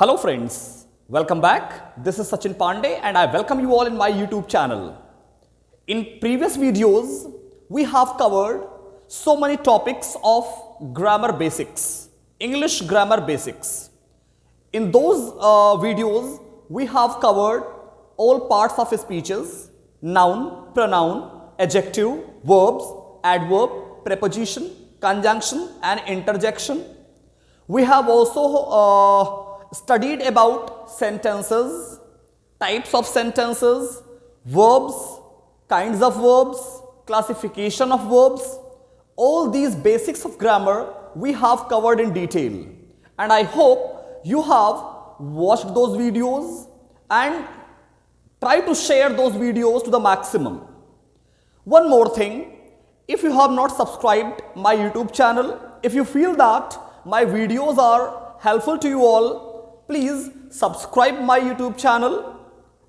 Hello friends, welcome back. This is Sachin Pandey and I welcome you all in my YouTube channel. In previous videos, we have covered so many topics of grammar basics, English grammar basics. In those videos, we have covered all parts of speeches, noun, pronoun, adjective, verbs, adverb, preposition, conjunction and interjection. We have also studied about sentences, types of sentences, verbs, kinds of verbs, classification of verbs. All these basics of grammar we have covered in detail. And I hope you have watched those videos and try to share those videos to the maximum. One more thing, if you have not subscribed my YouTube channel, if you feel that my videos are helpful to you all, please subscribe my YouTube channel.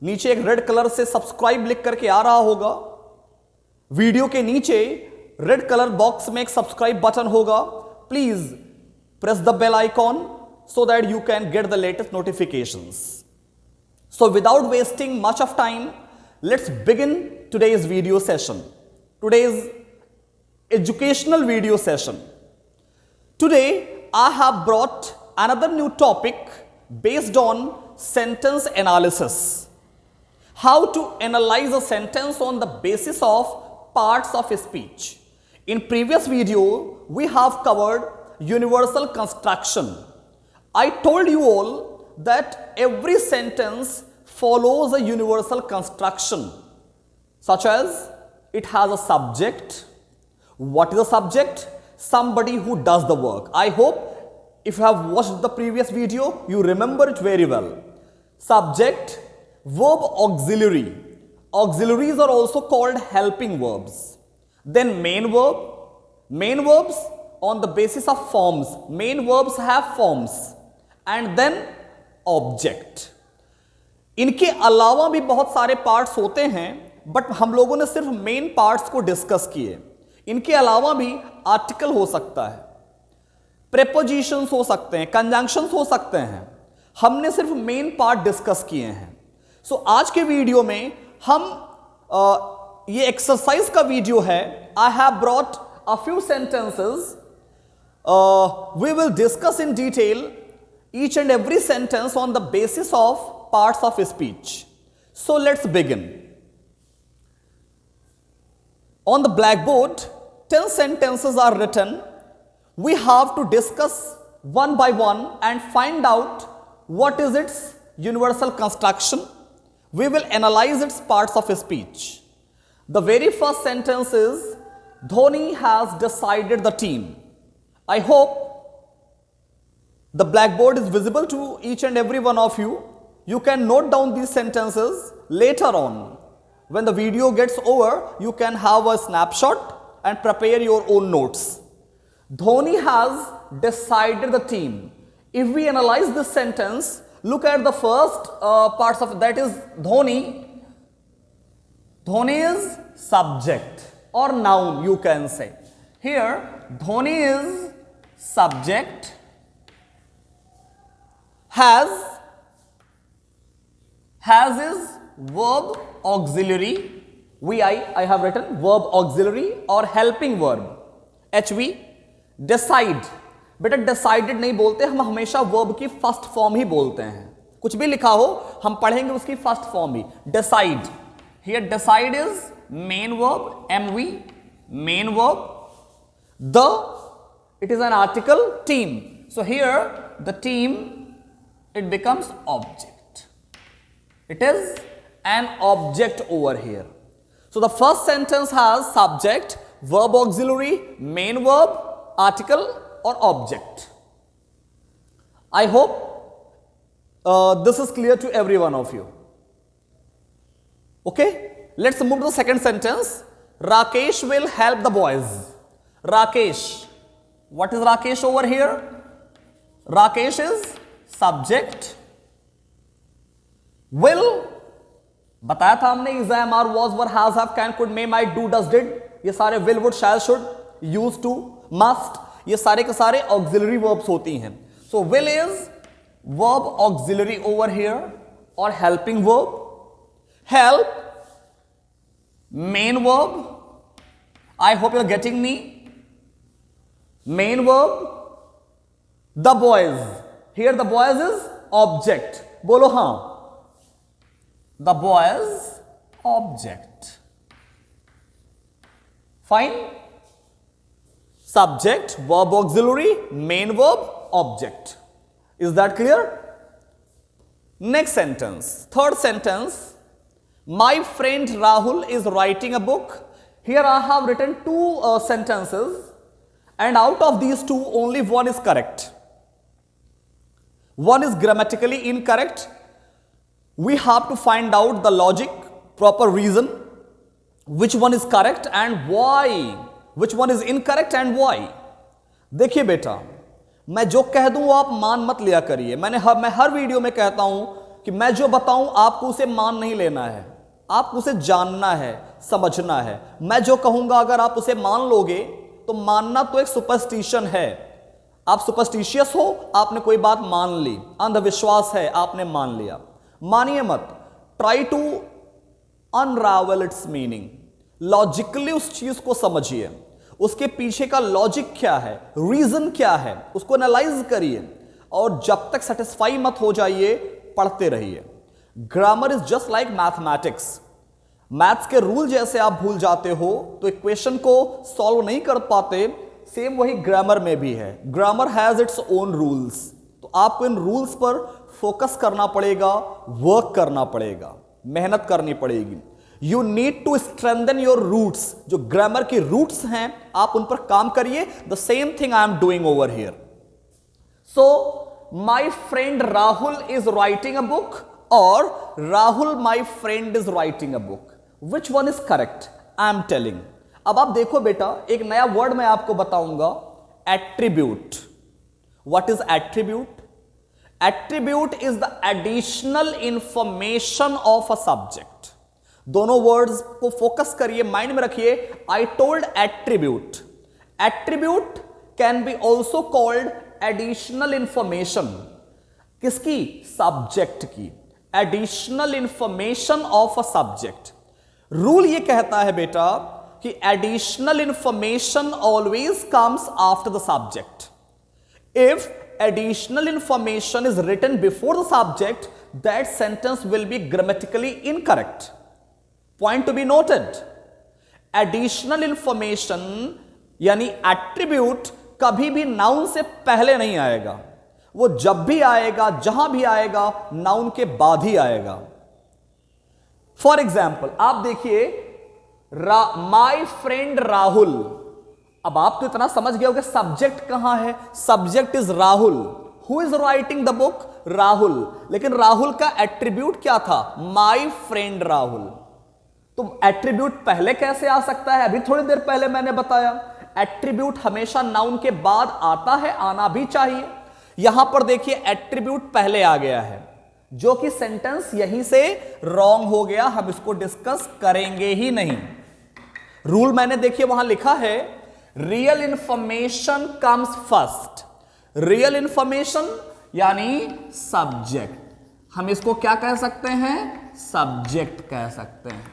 नीचे एक red colour से subscribe लिख करके आ रहा होगा। Video के नीचे red colour box में एक सब्सक्राइब बटन होगा। Please press the bell icon so that you can get the latest notifications. So without wasting much of time, let's begin today's video session. Today's educational video session. Today I have brought another new topic based on sentence analysis. How to analyze a sentence on the basis of parts of a speech. In previous video, we have covered universal construction. I told you all that every sentence follows a universal construction, such as it has a subject. What is a subject? Somebody who does the work. I hope if you have watched the previous video, you remember it very well. Subject, verb, auxiliary. Auxiliaries are also called helping verbs. Then main verb. Main verbs on the basis of forms. Main verbs have forms. And then object. इनके अलावा भी बहुत सारे parts होते हैं, but हम लोगों ने सिर्फ मेन पार्ट्स को डिस्कस किए. इनके अलावा भी आर्टिकल हो सकता है, प्रेपोजिशंस हो सकते हैं, कंजंक्शंस हो सकते हैं. हमने सिर्फ मेन पार्ट डिस्कस किए हैं. सो आज के वीडियो में हम ये एक्सरसाइज का वीडियो है. I have brought a few sentences. We will discuss in detail each and every sentence on the basis of parts of speech. So let's begin. On the blackboard, 10 sentences are written. We have to discuss one by one and find out what is its universal construction. We will analyze its parts of speech. The very first sentence is, Dhoni has decided the team. I hope the blackboard is visible to each and every one of you. You can note down these sentences later on. When the video gets over, you can have a snapshot and prepare your own notes. Dhoni has decided the team. If we analyze this sentence, look at the first parts of it, that is Dhoni. Dhoni is subject or noun, you can say. Here, Dhoni is subject. Has is verb auxiliary. I have written verb auxiliary or helping verb. HV. Decide. बेटा decided नहीं बोलते, हम हमेशा verb की first form ही बोलते हैं. कुछ भी लिखा हो हम पढ़ेंगे उसकी first form he. Decide. Here decide is main verb. MV. Main verb. It is an article. Team. So here the team, it becomes object. It is an object over here. So the first sentence has subject, verb auxiliary, main verb, article or object. I hope this is clear to every one of you. Okay, let's move to the second sentence. Rakesh will help the boys. Rakesh. What is Rakesh over here? Rakesh is subject. Will, बताया था हमने, is, am, are, was, were, has, have, can, could, may, might, do, does, did. ये सारे will, would, shall, should, used to, must, ये सारे के सारे auxiliary verbs होती हैं. So will is verb auxiliary over here or helping verb. Help, main verb. I hope you're getting me. Main verb, the boys. Here the boys is object. बोलो हाँ. The boys object. Fine. Subject, verb auxiliary, main verb, object. Is that clear? Next sentence, third sentence. My friend Rahul is writing a book. Here I have written two sentences, and out of these two, only one is correct. One is grammatically incorrect. We have to find out the logic, proper reason, which one is correct and why, which one is incorrect and why. देखिए बेटा, मैं जो कह दूं आप मान मत लिया करिए. मैं हर वीडियो में कहता हूं कि मैं जो बताऊं आपको उसे मान नहीं लेना है, आपको उसे जानना है, समझना है. मैं जो कहूंगा अगर आप उसे मान लोगे तो मानना तो एक सुपरस्टिशन है. आप सुपरस्टिशियस हो, आपने कोई बात मान ली, अंधविश्वास है, आपने मान लिया. मानिए मत. Try to unravel its meaning. Logically उस चीज को समझिए, उसके पीछे का लॉजिक क्या है, रीजन क्या है, उसको एनालाइज करिए, और जब तक सेटिस्फाई मत हो जाइए पढ़ते रहिए. Grammar is just like mathematics. Maths के रूल जैसे आप भूल जाते हो तो इक्वेशन को सॉल्व नहीं कर पाते, सेम वही ग्रामर में भी है. Grammar has its own rules. तो आपको इन रूल्स पर फोकस करना पड़ेगा, वर्क करना पड़ेगा, मेहनत करनी पड़ेगी. You need to strengthen your roots. जो ग्रामर की रूट्स हैं आप उन पर काम करिए. The same thing I am doing over here. So my friend Rahul is writing a book और Rahul my friend is writing a book. Which one is correct? I am telling. अब आप देखो बेटा, एक नया वर्ड मैं आपको बताऊंगा, attribute. What is attribute? Attribute is the additional information of a subject. दोनों वर्ड्स को फोकस करिए, माइंड में रखिए. I told attribute. Attribute can be also called additional information. किसकी? सब्जेक्ट की. Additional information of a subject. Rule ये कहता है बेटा कि additional information always comes after the subject. If additional information is written before the subject, that sentence will be grammatically incorrect. Point to be noted. Additional information यानी attribute कभी भी noun से पहले नहीं आएगा. वो जब भी आएगा, जहां भी आएगा, noun के बाद ही आएगा. For example, आप देखिए, my friend राहुल. अब आप तो इतना समझ गए हो कि सब्जेक्ट कहां है. Subject is Rahul. Who is writing the book? Rahul. लेकिन राहुल का एट्रीब्यूट क्या था? माई फ्रेंड राहुल. तो एट्रीब्यूट पहले कैसे आ सकता है? अभी थोड़ी देर पहले मैंने बताया, एट्रीब्यूट हमेशा नाउन के बाद आता है, आना भी चाहिए. यहां पर देखिए एट्रीब्यूट पहले आ गया है, जो कि सेंटेंस यहीं से रॉन्ग हो गया. हम इसको डिस्कस करेंगे ही नहीं. रूल मैंने देखिए वहां लिखा है, real information comes first. Real information यानी सब्जेक्ट. हम इसको क्या कह सकते हैं? सब्जेक्ट कह सकते हैं.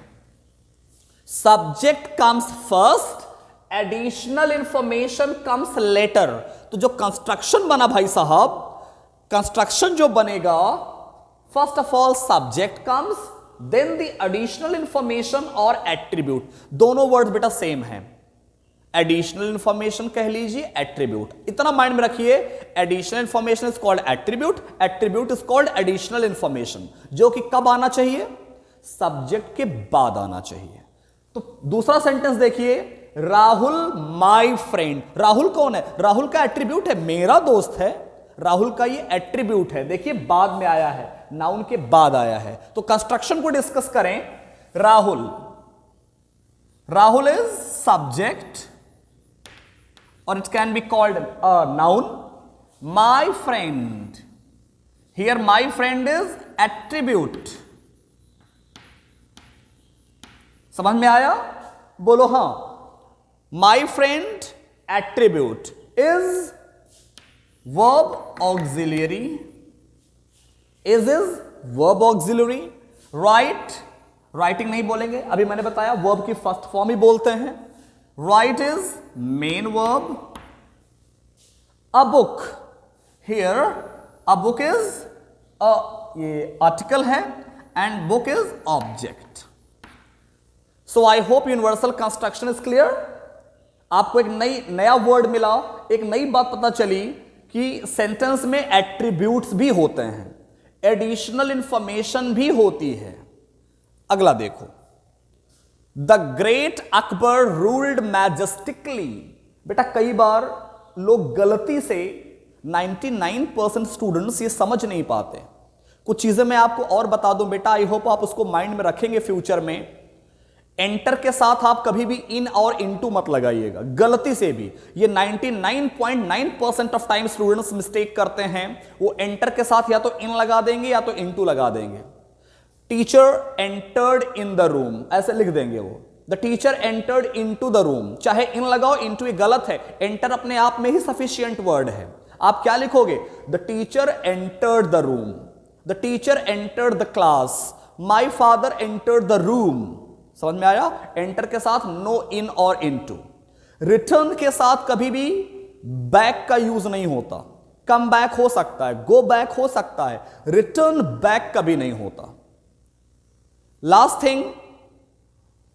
Subject comes first, additional information comes later. तो जो कंस्ट्रक्शन बना भाई साहब, कंस्ट्रक्शन जो बनेगा, first of all subject comes, then the additional information और एट्रीब्यूट. दोनों वर्ड बेटा सेम है. एडिशनल इंफॉर्मेशन कह लीजिए, एट्रीब्यूट. इतना माइंड में रखिए, additional information is called attribute, attribute is called additional information. जो कि कब आना चाहिए? सब्जेक्ट के बाद आना चाहिए. तो दूसरा सेंटेंस देखिए, राहुल माई फ्रेंड. राहुल कौन है? राहुल का एट्रीब्यूट है, मेरा दोस्त है. राहुल का ये एट्रीब्यूट है. देखिए बाद में आया है, नाउन के बाद आया है. तो कंस्ट्रक्शन को डिस्कस करें. Rahul, Rahul is subject or it can be called a noun. My friend, here my friend is attribute. समझ में आया? बोलो हाँ. My friend attribute is verb auxiliary is verb auxiliary, right, writing नहीं बोलेंगे, अभी मैंने बताया वर्ब की फर्स्ट फॉर्म ही बोलते हैं. Right is main verb. A book, here a book is ये आर्टिकल है and book is object. So I hope universal construction is clear. आपको एक नया वर्ड मिला, एक नई बात पता चली कि सेंटेंस में एट्रीब्यूट्स भी होते हैं, एडिशनल इंफॉर्मेशन भी होती है. अगला देखो, द ग्रेट अकबर रूल्ड मैजेस्टिकली. बेटा कई बार लोग गलती से 99% स्टूडेंट्स ये समझ नहीं पाते. कुछ चीजें मैं आपको और बता दूं बेटा, आई होप आप उसको माइंड में रखेंगे फ्यूचर में. एंटर के साथ आप कभी भी इन और इनटू मत लगाइएगा गलती से भी. ये 99.9% ऑफ टाइम स्टूडेंट्स मिस्टेक करते हैं. वो एंटर के साथ या तो इन लगा देंगे या तो इनटू लगा देंगे. Teacher entered in the room ऐसे लिख देंगे वो. The teacher entered into the room, चाहे इन लगाओ इनटू, ये गलत है. एंटर अपने आप में ही सफिशिएंट वर्ड है. आप क्या लिखोगे? The teacher entered the room, the teacher entered the class, my father entered the room. समझ में आया? एंटर के साथ नो इन और इनटू. रिटर्न के साथ कभी भी बैक का यूज नहीं होता. कम बैक हो सकता है, गो बैक हो सकता है, रिटर्न बैक कभी नहीं होता. लास्ट थिंग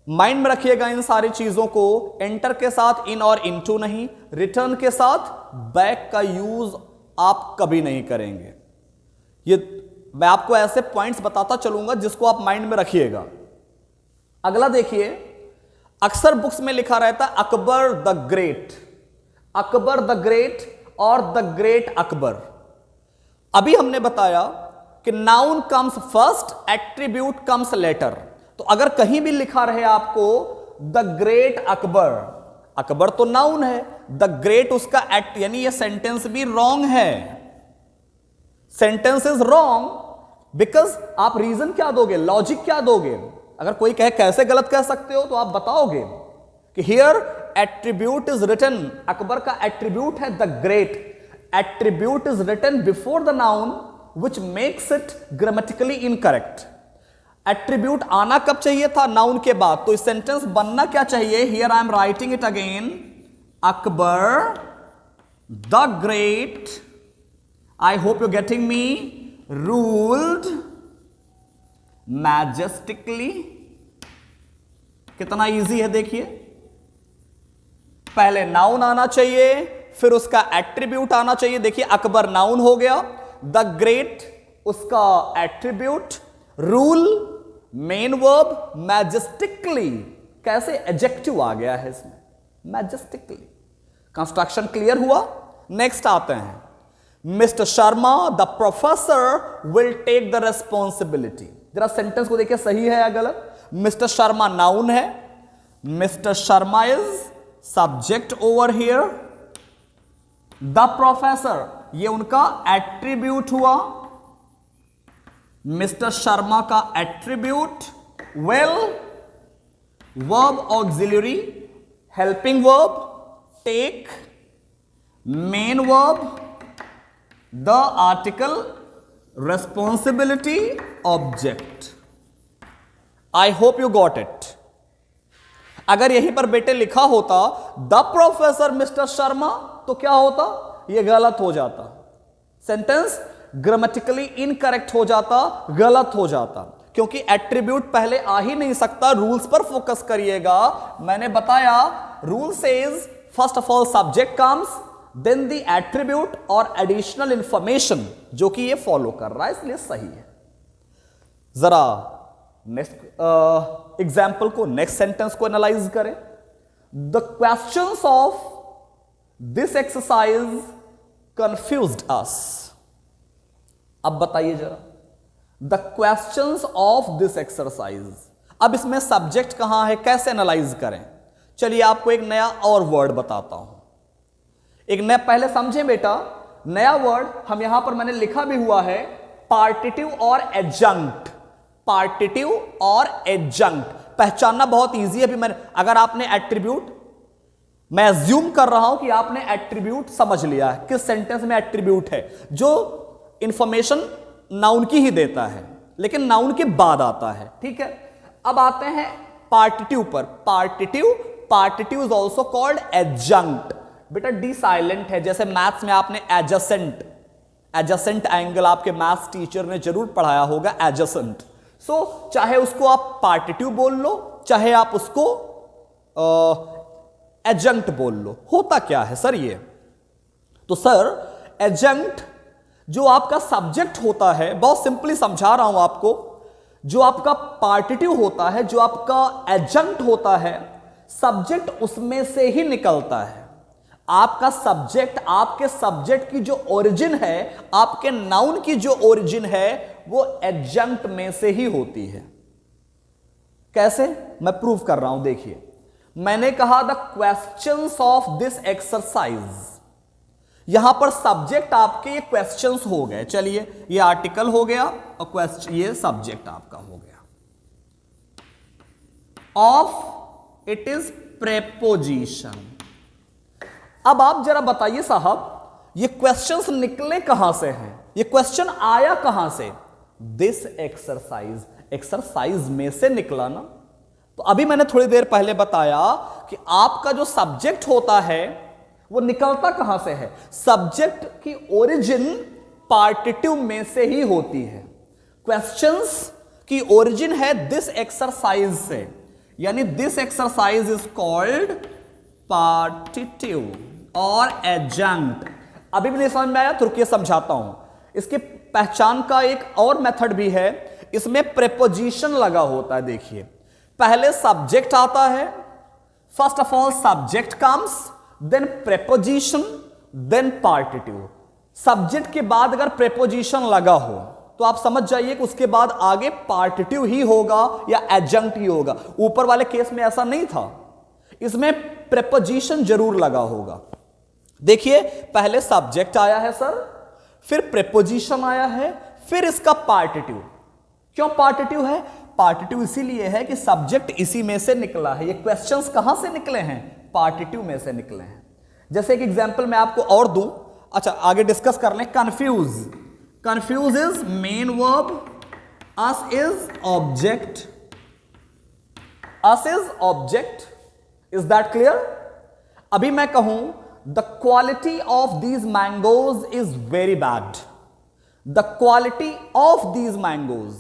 माइंड में रखिएगा इन सारी चीजों को. एंटर के साथ इन और इनटू नहीं, रिटर्न के साथ बैक का यूज आप कभी नहीं करेंगे. ये मैं आपको ऐसे पॉइंट्स बताता चलूंगा जिसको आप माइंड में रखिएगा. अगला देखिए, अक्सर बुक्स में लिखा रहता है Akbar the great, Akbar the great और द ग्रेट अकबर. अभी हमने बताया कि noun comes first, attribute comes later. तो अगर कहीं भी लिखा रहे आपको द ग्रेट अकबर, अकबर तो नाउन है, द ग्रेट उसका एक्ट, यानी ये सेंटेंस भी रॉन्ग है. सेंटेंस इज रॉन्ग बिकॉज आप रीजन क्या दोगे, लॉजिक क्या दोगे? अगर कोई कहे कैसे गलत कह सकते हो तो आप बताओगे कि here attribute is written, Akbar का एट्रीब्यूट है the great. Attribute is written before the noun which makes it grammatically incorrect. Attribute आना कब चाहिए था? नाउन के बाद. तो इस सेंटेंस बनना क्या चाहिए? Here I am writing it again, Akbar the great, I hope you getting me, ruled majestically. कितना इजी है देखिए. पहले नाउन आना चाहिए, फिर उसका एट्रीब्यूट आना चाहिए. देखिए अकबर नाउन हो गया, द ग्रेट उसका attribute, rule main verb, majestically कैसे एडजेक्टिव आ गया है इसमें, मैजेस्टिकली. कंस्ट्रक्शन क्लियर हुआ. नेक्स्ट आते हैं, mister Sharma the professor will take the responsibility. जरा सेंटेंस को देखिए सही है या गलत. मिस्टर शर्मा नाउन है, mister Sharma is subject over here, the professor ये उनका एट्रीब्यूट हुआ, मिस्टर शर्मा का attribute, well verb auxiliary, helping verb, take, main verb, the article, responsibility, object. I hope you got it. अगर यहीं पर बेटे लिखा होता द प्रोफेसर मिस्टर शर्मा तो क्या होता? यह गलत हो जाता, सेंटेंस ग्रामेटिकली इनकरेक्ट हो जाता, गलत हो जाता, क्योंकि एट्रीब्यूट पहले आ ही नहीं सकता. रूल्स पर फोकस करिएगा. मैंने बताया rule says first of all subject comes, then the attribute और एडिशनल इंफॉर्मेशन, जो कि ये फॉलो कर रहा है, इसलिए सही है. जरा नेक्स्ट एग्जाम्पल को, नेक्स्ट सेंटेंस को एनालाइज करें. The questions of this exercise confused us. अब बताइए जरा, the questions of this exercise. अब इसमें सब्जेक्ट कहां है, कैसे एनालाइज करें? चलिए आपको एक नया और वर्ड बताता हूं. एक नया, पहले समझें बेटा, नया वर्ड हम यहां पर मैंने लिखा भी हुआ है, पार्टिटिव और एडजंक्ट. पार्टिटिव और एडजंक्ट पहचानना बहुत इजी है. अभी मैंने, अगर आपने एट्रीब्यूट, मैं अज्यूम कर रहा हूं कि आपने एट्रीब्यूट समझ लिया है, किस सेंटेंस में एट्रीब्यूट है, जो इंफॉर्मेशन नाउन की ही देता है, लेकिन नाउन के बाद आता है, ठीक है। अब आते हैं पार्टिटिव पर। पार्टिटिव इज ऑल्सो कॉल्ड एडजंक्ट। बेटा डी साइलेंट है, जैसे मैथ्स में आपने एडजेसेंट एंगल आपके मैथ्स टीचर ने जरूर पढ़ाया होगा, एडजेसेंट। सो चाहे उसको आप पार्टिटिव बोल लो, चाहे आप उसको एडजंक्ट बोल लो। होता क्या है सर ये? तो सर एडजंक्ट जो आपका सब्जेक्ट होता है, बहुत सिंपली समझा रहा हूं आपको, जो आपका पार्टिटिव होता है, जो आपका एडजंक्ट होता है, सब्जेक्ट उसमें से ही निकलता है। आपका सब्जेक्ट, आपके सब्जेक्ट की जो ओरिजिन है, आपके नाउन की जो ओरिजिन है, वो एडजंक्ट में से ही होती है। कैसे? मैं प्रूव कर रहा हूं, देखिए। मैंने कहा the questions of this exercise, यहां पर सब्जेक्ट आपके ये क्वेश्चंस हो गए। चलिए, ये आर्टिकल हो गया और क्वेश्चन, ये सब्जेक्ट आपका हो गया। Of it is preposition. अब आप जरा बताइए साहब, ये क्वेश्चंस निकले कहां से हैं? ये क्वेश्चन आया कहां से? दिस एक्सरसाइज, एक्सरसाइज में से निकला ना। तो अभी मैंने थोड़ी देर पहले बताया कि आपका जो सब्जेक्ट होता है वो निकलता कहां से है? सब्जेक्ट की ओरिजिन पार्टिटिव में से ही होती है। क्वेश्चंस की ओरिजिन है दिस एक्सरसाइज से, यानी दिस एक्सरसाइज इज कॉल्ड पार्टिटिव और एडजंक्ट। अभी भी नहीं समझ में आया तो रुकिए समझाता हूं। इसकी पहचान का एक और मेथड भी है, इसमें प्रेपोजिशन लगा होता है। देखिए, पहले सब्जेक्ट आता है, first of all subject comes, then preposition, then partitive. Subject के बाद अगर प्रेपोजिशन लगा हो तो आप समझ जाइए कि उसके बाद आगे पार्टिटिव ही होगा या एडजंक्ट ही होगा। ऊपर वाले केस में ऐसा नहीं था, इसमें प्रेपोजिशन जरूर लगा होगा। देखिए, पहले सब्जेक्ट आया है सर, फिर प्रेपोजिशन आया है, फिर इसका पार्टिटिव। क्यों पार्टिटिव है? पार्टिटिव इसीलिए है कि सब्जेक्ट इसी में से निकला है। ये क्वेश्चंस कहां से निकले हैं? पार्टिटिव में से निकले हैं। जैसे एक एग्जांपल मैं आपको और दूं, अच्छा आगे डिस्कस कर लें। Confuse, confuse is main verb, us is object, us is object. Is that clear? अभी मैं कहूं the quality of these mangoes is very bad. The quality of these mangoes,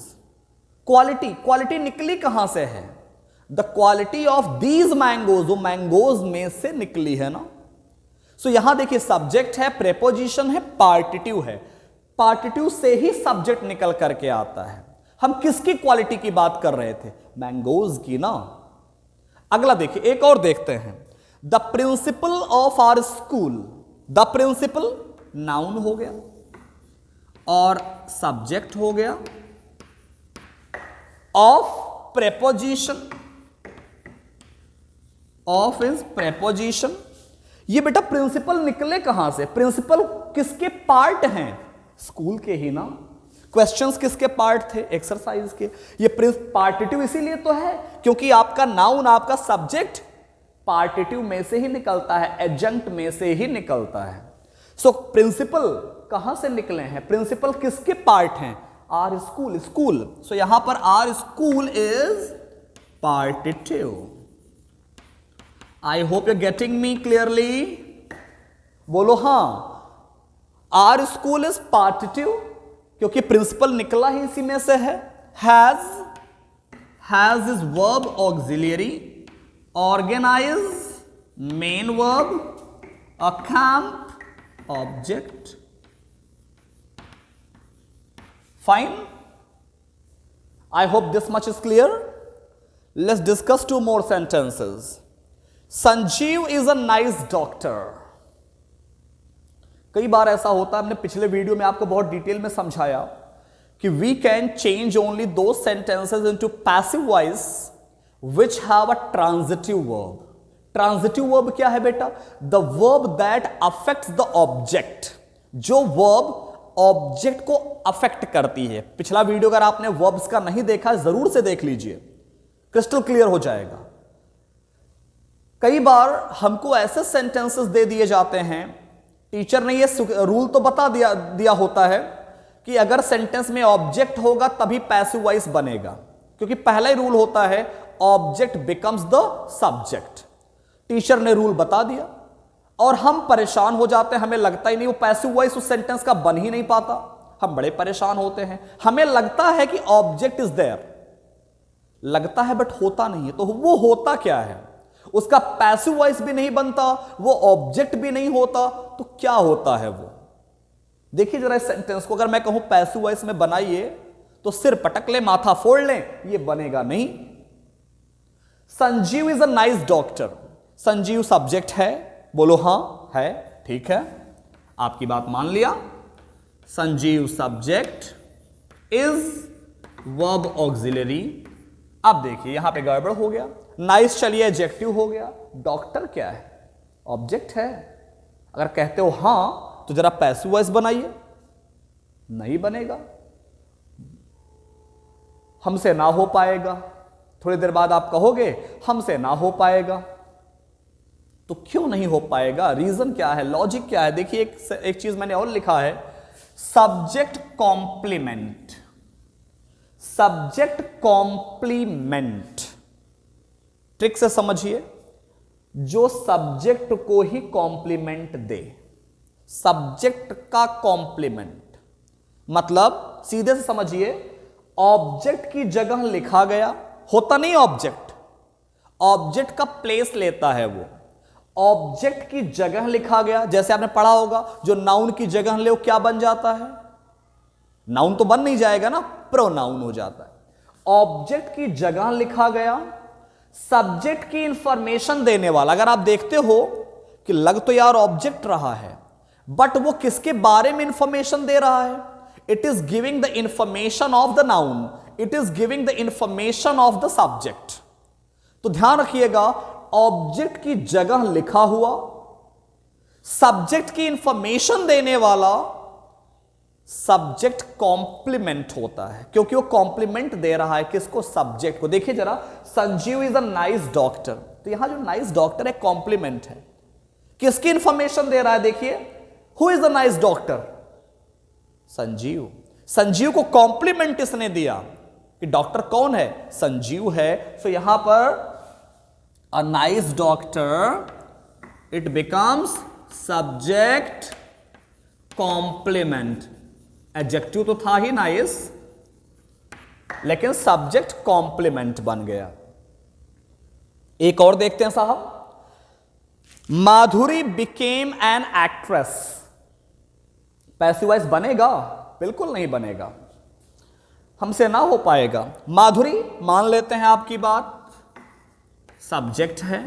quality, quality निकली कहां से है? The quality of these mangoes, वो mangoes में से निकली है ना। सो यहां देखिए, सब्जेक्ट है, प्रेपोजिशन है, पार्टिटिव है। पार्टिटिव से ही सब्जेक्ट निकल करके आता है। हम किसकी क्वालिटी की बात कर रहे थे? मैंगोज की ना। अगला देखिए, एक और देखते हैं। The principal of our school, the principal noun हो गया और सब्जेक्ट हो गया, of preposition, of is preposition. ये बेटा प्रिंसिपल निकले कहां से? प्रिंसिपल किसके पार्ट हैं? स्कूल के ही ना। क्वेश्चंस किसके पार्ट थे? एक्सरसाइज के। ये पार्टिटिव इसीलिए तो है क्योंकि आपका नाउन, आपका सब्जेक्ट पार्टिटिव में से ही निकलता है, एडजंक्ट में से ही निकलता है। सो प्रिंसिपल कहां से निकले हैं? प्रिंसिपल किसके पार्ट हैं? Are school, school. सो यहां पर our school is partitive. I hope you getting me clearly. बोलो हां, आर स्कूल इज पार्टिटिव क्योंकि प्रिंसिपल निकला ही इसी में से है। Has is verb auxiliary, organise main verb, a camp object. Fine. I hope this much is clear. Let's discuss two more sentences. Sanjeev is a nice doctor. कई बार ऐसा होता है, हमने पिछले वीडियो में आपको बहुत डिटेल में समझाया कि we can change only those sentences into passive voice which have a transitive verb. Transitive verb क्या है बेटा? The verb that affects the object. जो verb ऑब्जेक्ट को अफेक्ट करती है। पिछला वीडियो अगर आपने वर्ब्स का नहीं देखा जरूर से देख लीजिए, क्रिस्टल क्लियर हो जाएगा। कई बार हमको ऐसे सेंटेंसेस दे दिए जाते हैं, टीचर ने ये रूल तो बता दिया होता है कि अगर सेंटेंस में ऑब्जेक्ट होगा तभी पैसिव वॉइस बनेगा, क्योंकि पहला ही रूल होता है object becomes the subject. Teacher ने रूल बता दिया और हम परेशान हो जाते हैं, हमें लगता ही नहीं, वो पैसिव वॉइस उस सेंटेंस का बन ही नहीं पाता, हम बड़े परेशान होते हैं। हमें लगता है कि ऑब्जेक्ट इज देयर, लगता है बट होता नहीं है। तो वो होता क्या है? उसका पैसिव वॉइस भी नहीं बनता, वो ऑब्जेक्ट भी नहीं होता, तो क्या होता है वो? देखिए जरा इस सेंटेंस को, अगर मैं कहूं पैसिव वॉइस में बनाइए तो सिर पटक ले, माथा फोड़ ले, ये बनेगा नहीं। Sanjeev is a nice doctor. Sanjeev subject है, बोलो हां है, ठीक है, आपकी बात मान लिया। Sanjeev subject is verb auxiliary. अब देखिए यहां पे गड़बड़ हो गया। नाइस चलिए एडजेक्टिव हो गया, डॉक्टर क्या है? ऑब्जेक्ट है। अगर कहते हो हां तो जरा पैसिव वॉइस बनाइए, नहीं बनेगा, हमसे ना हो पाएगा। थोड़ी देर बाद आप कहोगे हमसे ना हो पाएगा, तो क्यों नहीं हो पाएगा? रीजन क्या है, लॉजिक क्या है? देखिए एक चीज मैंने और लिखा है, subject complement. Subject complement, trick से समझिए, जो सब्जेक्ट को ही कॉम्प्लीमेंट दे, सब्जेक्ट का कॉम्प्लीमेंट मतलब सीधे से समझिए, ऑब्जेक्ट की जगह लिखा गया, होता नहीं ऑब्जेक्ट, ऑब्जेक्ट का प्लेस लेता है वो, ऑब्जेक्ट की जगह लिखा गया। जैसे आपने पढ़ा होगा, जो नाउन की जगह ले वो क्या बन जाता है? नाउन तो बन नहीं जाएगा ना, प्रोनाउन हो जाता है। ऑब्जेक्ट की जगह लिखा गया, सब्जेक्ट की इंफॉर्मेशन देने वाला। अगर आप देखते हो कि लग तो यार ऑब्जेक्ट रहा है, बट वो किसके बारे में इंफॉर्मेशन दे रहा है? It is giving the information of the noun, it is giving the information of the subject. तो ध्यान रखिएगा, ऑब्जेक्ट की जगह लिखा हुआ, सब्जेक्ट की इंफॉर्मेशन देने वाला, सब्जेक्ट कॉम्प्लीमेंट होता है, क्योंकि वो कॉम्प्लीमेंट दे रहा है किसको? सब्जेक्ट को। देखिए जरा, Sanjeev is a nice doctor, तो यहां जो नाइस डॉक्टर है कॉम्प्लीमेंट है, किसकी इंफॉर्मेशन दे रहा है? देखिए, who is a nice doctor? Sanjeev. Sanjeev को कॉम्प्लीमेंट किसने दिया कि डॉक्टर कौन है? संजीव है। तो यहां पर a nice doctor, it becomes subject complement. Adjective तो था ही नाइस, लेकिन सब्जेक्ट कॉम्प्लीमेंट बन गया। एक और देखते हैं साहब, Madhuri became an actress. Passive voice बनेगा? बिल्कुल नहीं बनेगा, हमसे ना हो पाएगा। माधुरी मान लेते हैं आपकी बात, सब्जेक्ट है,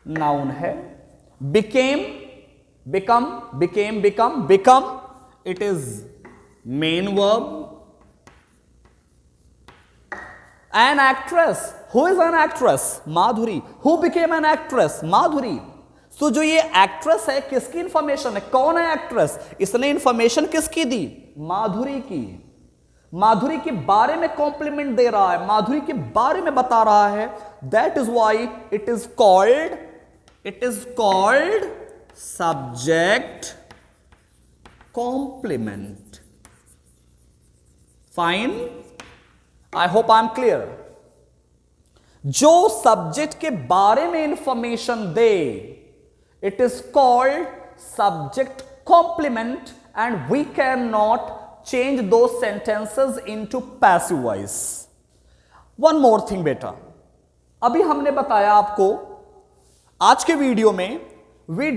नाउन है। Became, become, became, become, become, it is main verb. An actress, who is an actress? Madhuri. Who became an actress? Madhuri. तो जो ये एक्ट्रेस है, किसकी इंफॉर्मेशन है? कौन है एक्ट्रेस? इसने इंफॉर्मेशन किसकी दी? माधुरी की। माधुरी के बारे में कॉम्प्लीमेंट दे रहा है, माधुरी के बारे में बता रहा है। That is why it is called subject complement. Fine, I hope I am clear. जो सब्जेक्ट के बारे में इंफॉर्मेशन दे, it is called subject complement, and we can not change those sentences into passive voice. One more thing बेटा, अभी हमने बताया आपको आज के वीडियो में, we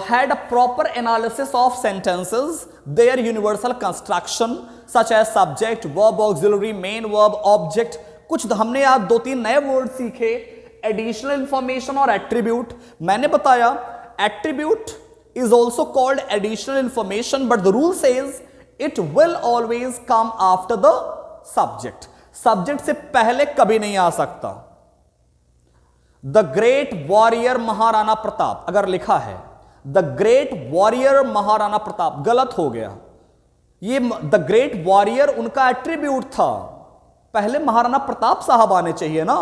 had a proper analysis of sentences, their universal construction such as subject, verb, auxiliary, main verb, object. कुछ हमने आज 2-3 नए वर्ड सीखे, additional information और attribute. मैंने बताया attribute is also called additional information, but the rule says it will always come after the subject. Subject से पहले कभी नहीं आ सकता। The great warrior Maharana Pratap अगर लिखा है, the great warrior Maharana Pratap, गलत हो गया। ये the great warrior उनका एट्रीब्यूट था, पहले महाराणा प्रताप साहब आने चाहिए ना।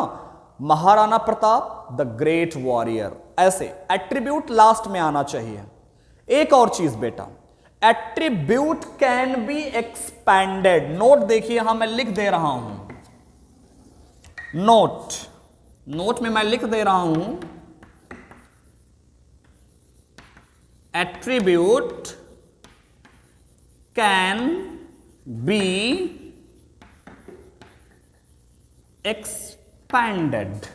Maharana Pratap, the great warrior, ऐसे एट्रीब्यूट लास्ट में आना चाहिए। एक और चीज बेटा, attribute can be expanded. Note देखिए, यहां मैं लिख दे रहा हूं, नोट में मैं लिख दे रहा हूं, attribute can be expanded.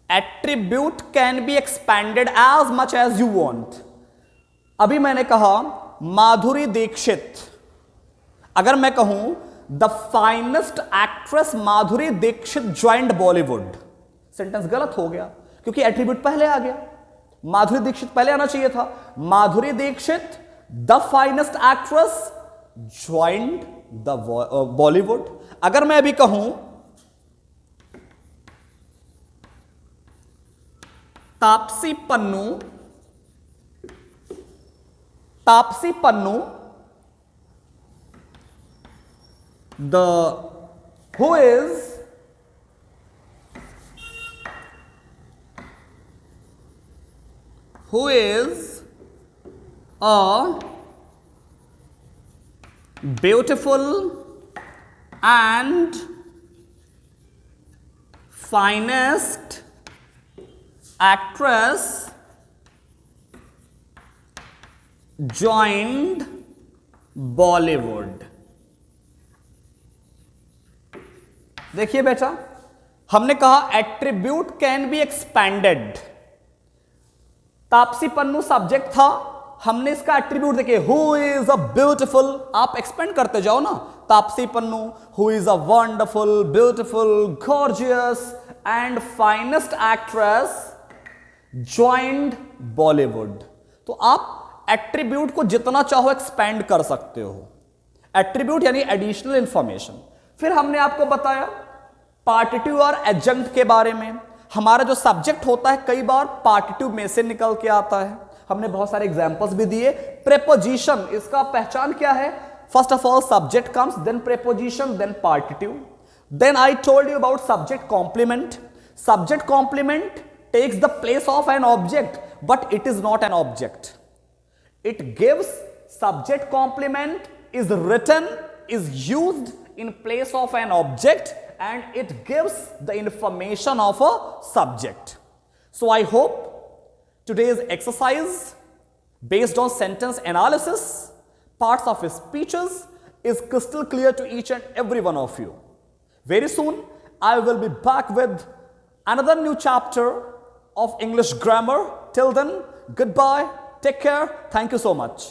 Attribute can be expanded as much as you want. अभी मैंने कहा माधुरी दीक्षित, अगर मैं कहूं the finest actress Madhuri Dixit joined Bollywood, sentence गलत हो गया क्योंकि एट्रीब्यूट पहले आ गया। माधुरी दीक्षित पहले आना चाहिए था। Madhuri Dixit the finest actress joined the Bollywood. अगर मैं अभी कहूं Taapsee Pannu the who is a beautiful and finest actress joined Bollywood। देखिए बेटा, हमने कहा attribute can be expanded. Taapsee Pannu subject था, हमने इसका एट्रीब्यूट देखिए हु इज अ ब्यूटिफुल, आप एक्सपेंड करते जाओ ना। Taapsee Pannu who is a wonderful, beautiful, gorgeous and finest actress joined Bollywood. तो आप एट्रीब्यूट को जितना चाहो एक्सपेंड कर सकते हो। एट्रीब्यूट यानी एडिशनल इंफॉर्मेशन। फिर हमने आपको बताया पार्टिटिव और एडजंक्ट के बारे में। हमारा जो सब्जेक्ट होता है कई बार पार्टिटिव में से निकल के आता है। हमने बहुत सारे एग्जांपल्स भी दिए। प्रेपोजिशन, इसका पहचान क्या है? First of all subject comes, then preposition, then partitive. Then I told you about subject complement. Subject complement takes the place of an object, but it is not an object. It gives, subject complement is written, is used in place of an object, and it gives the information of a subject. So I hope today's exercise based on sentence analysis, parts of speeches is crystal clear to each and every one of you. Very soon I will be back with another new chapter of English grammar. Till then, goodbye, take care, thank you so much.